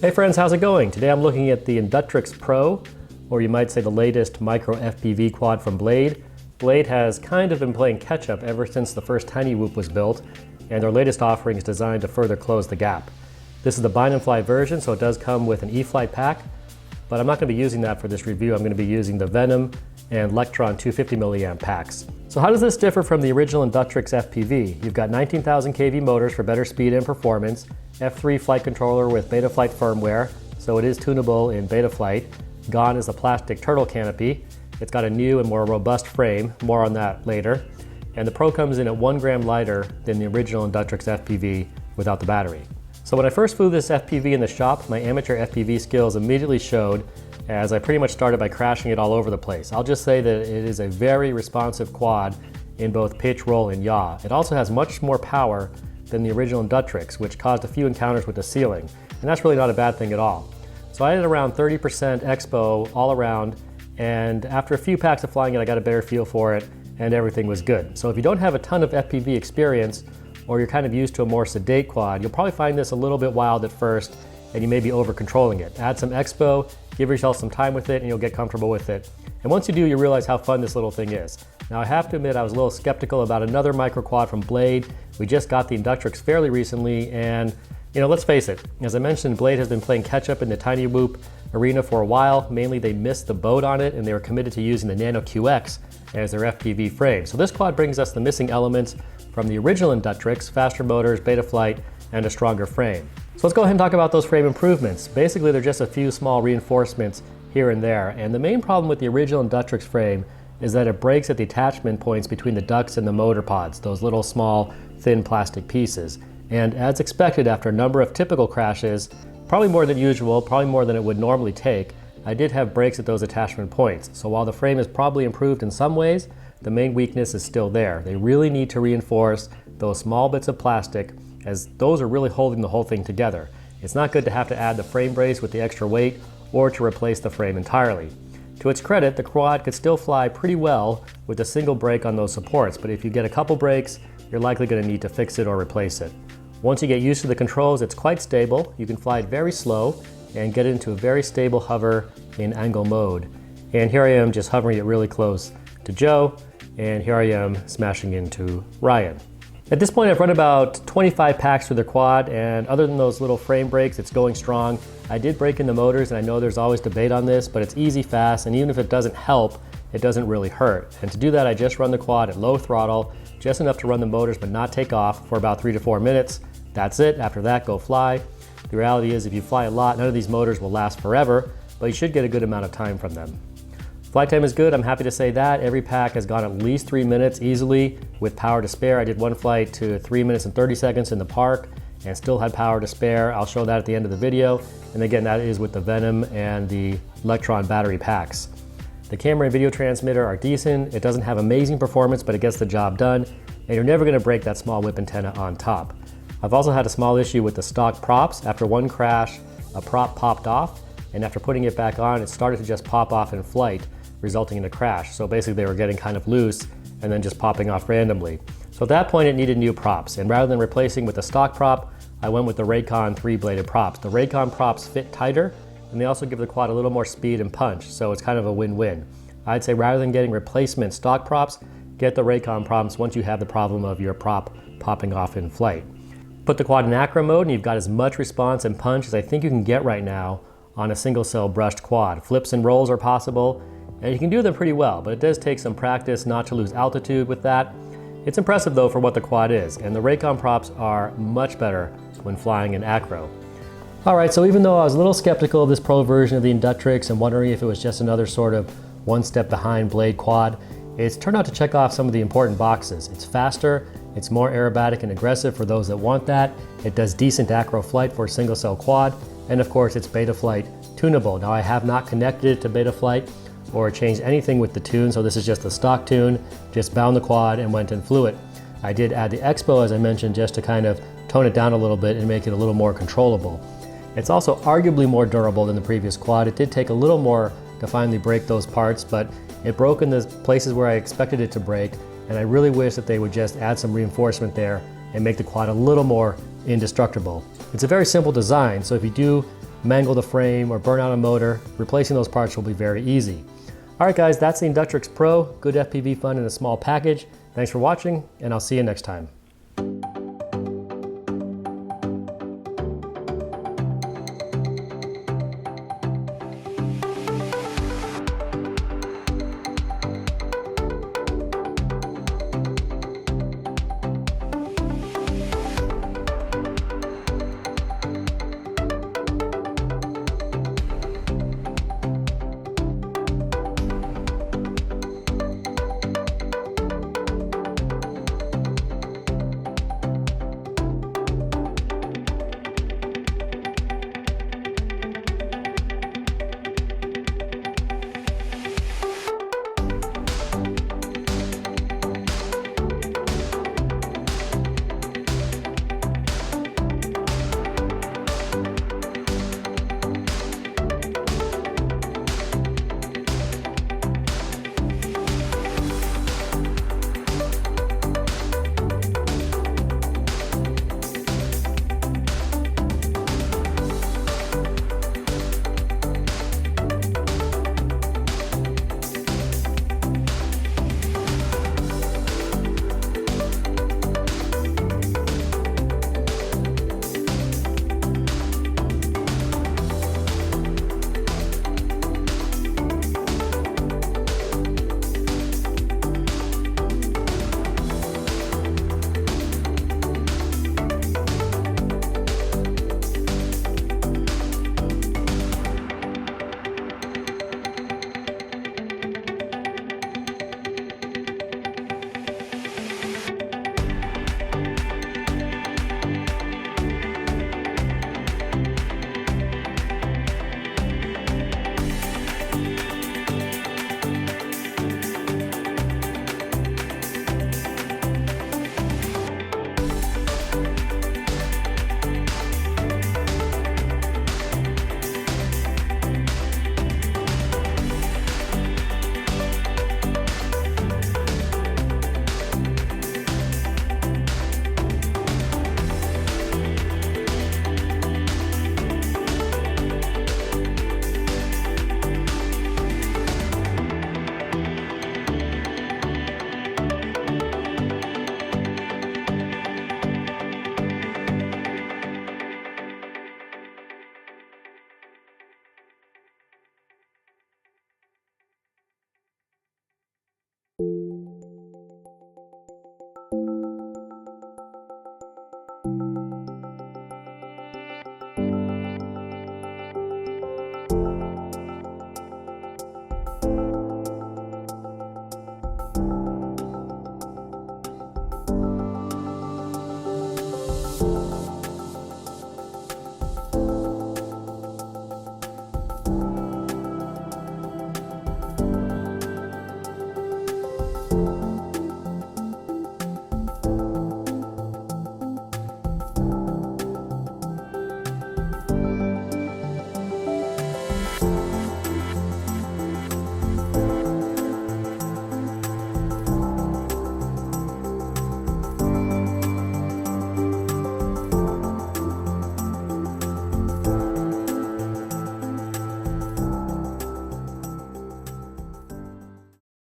Hey friends, how's it going? Today I'm looking at the Inductrix Pro, or you might say the latest micro FPV quad from Blade. Blade has kind of been playing catch up ever since the first Tiny Whoop was built, and their latest offering is designed to further close the gap. This is the bind and fly version, so it does come with an E-Flight pack, but I'm not going to be using that for this review. I'm going to be using the Venom and Electron 250 milliamp packs. So how does this differ from the original Inductrix FPV? You've got 19,000 kV motors for better speed and performance, F3 flight controller with betaflight firmware, so it is tunable in betaflight. Gone is the plastic turtle canopy. It's got a new and more robust frame, more on that later. And the Pro comes in at 1 gram lighter than the original Inductrix FPV without the battery. So when I first flew this FPV in the shop, my amateur FPV skills immediately showed, as I pretty much started by crashing it all over the place. I'll just say that it is a very responsive quad in both pitch, roll, and yaw. It also has much more power than the original Inductrix, which caused a few encounters with the ceiling. And that's really not a bad thing at all. So I had around 30% expo all around, and after a few packs of flying it, I got a better feel for it, and everything was good. So if you don't have a ton of FPV experience, or you're kind of used to a more sedate quad, you'll probably find this a little bit wild at first, and you may be over controlling it. Add some expo, give yourself some time with it, and you'll get comfortable with it. And once you do, you realize how fun this little thing is. Now I have to admit I was a little skeptical about another micro quad from Blade. We just got the Inductrix fairly recently, and let's face it, as I mentioned, Blade has been playing catch up in the Tiny Whoop arena for a while. Mainly they missed the boat on it, and they were committed to using the Nano QX as their FPV frame. So this quad brings us the missing elements from the original Inductrix: faster motors, betaflight, and a stronger frame. So let's go ahead and talk about those frame improvements. Basically, they're just a few small reinforcements here and there, and the main problem with the original Inductrix frame is that it breaks at the attachment points between the ducts and the motor pods, those little small thin plastic pieces. And as expected, after a number of typical crashes, probably more than usual, probably more than it would normally take, I did have breaks at those attachment points. So while the frame is probably improved in some ways, the main weakness is still there. They really need to reinforce those small bits of plastic, as those are really holding the whole thing together. It's not good to have to add the frame brace with the extra weight or to replace the frame entirely. To its credit, the quad could still fly pretty well with a single break on those supports, but if you get a couple breaks, you're likely going to need to fix it or replace it. Once you get used to the controls, it's quite stable. You can fly it very slow and get into a very stable hover in angle mode. And here I am just hovering it really close to Joe, and here I am smashing into Ryan. At this point, I've run about 25 packs through the quad, and other than those little frame breaks, it's going strong. I did break in the motors, and I know there's always debate on this, but it's easy, fast, and even if it doesn't help, it doesn't really hurt. And to do that, I just run the quad at low throttle, just enough to run the motors but not take off for about 3 to 4 minutes. That's it. After that, go fly. The reality is, if you fly a lot, none of these motors will last forever, but you should get a good amount of time from them. Flight time is good, I'm happy to say that. Every pack has gone at least 3 minutes easily with power to spare. I did one flight to 3 minutes and 30 seconds in the park and still had power to spare. I'll show that at the end of the video. And again, that is with the Venom and the Electron battery packs. The camera and video transmitter are decent. It doesn't have amazing performance, but it gets the job done. And you're never gonna break that small whip antenna on top. I've also had a small issue with the stock props. After one crash, a prop popped off, and after putting it back on, it started to just pop off in flight, resulting in a crash. So basically they were getting kind of loose and then just popping off randomly. So at that point it needed new props, and rather than replacing with the stock prop, I went with the Raycon 3-bladed props. The Raycon props fit tighter, and they also give the quad a little more speed and punch, so it's kind of a win-win. I'd say rather than getting replacement stock props, get the Raycon props once you have the problem of your prop popping off in flight. Put the quad in Acro mode and you've got as much response and punch as I think you can get right now on a single cell brushed quad. Flips and rolls are possible, and you can do them pretty well, but it does take some practice not to lose altitude with that. It's impressive though for what the quad is, and the Raycon props are much better when flying in Acro. All right, so even though I was a little skeptical of this Pro version of the Inductrix and wondering if it was just another sort of one step behind Blade quad, it's turned out to check off some of the important boxes. It's faster, it's more aerobatic and aggressive for those that want that, it does decent Acro flight for a single cell quad, and of course it's betaflight tunable. Now I have not connected it to betaflight or changed anything with the tune, so this is just the stock tune, just bound the quad and went and flew it. I did add the expo, as I mentioned, just to kind of tone it down a little bit and make it a little more controllable. It's also arguably more durable than the previous quad. It did take a little more to finally break those parts, but it broke in the places where I expected it to break, and I really wish that they would just add some reinforcement there and make the quad a little more indestructible. It's a very simple design, so if you do mangle the frame or burn out a motor, replacing those parts will be very easy. All right guys, that's the Inductrix Pro. Good FPV fun in a small package. Thanks for watching, and I'll see you next time.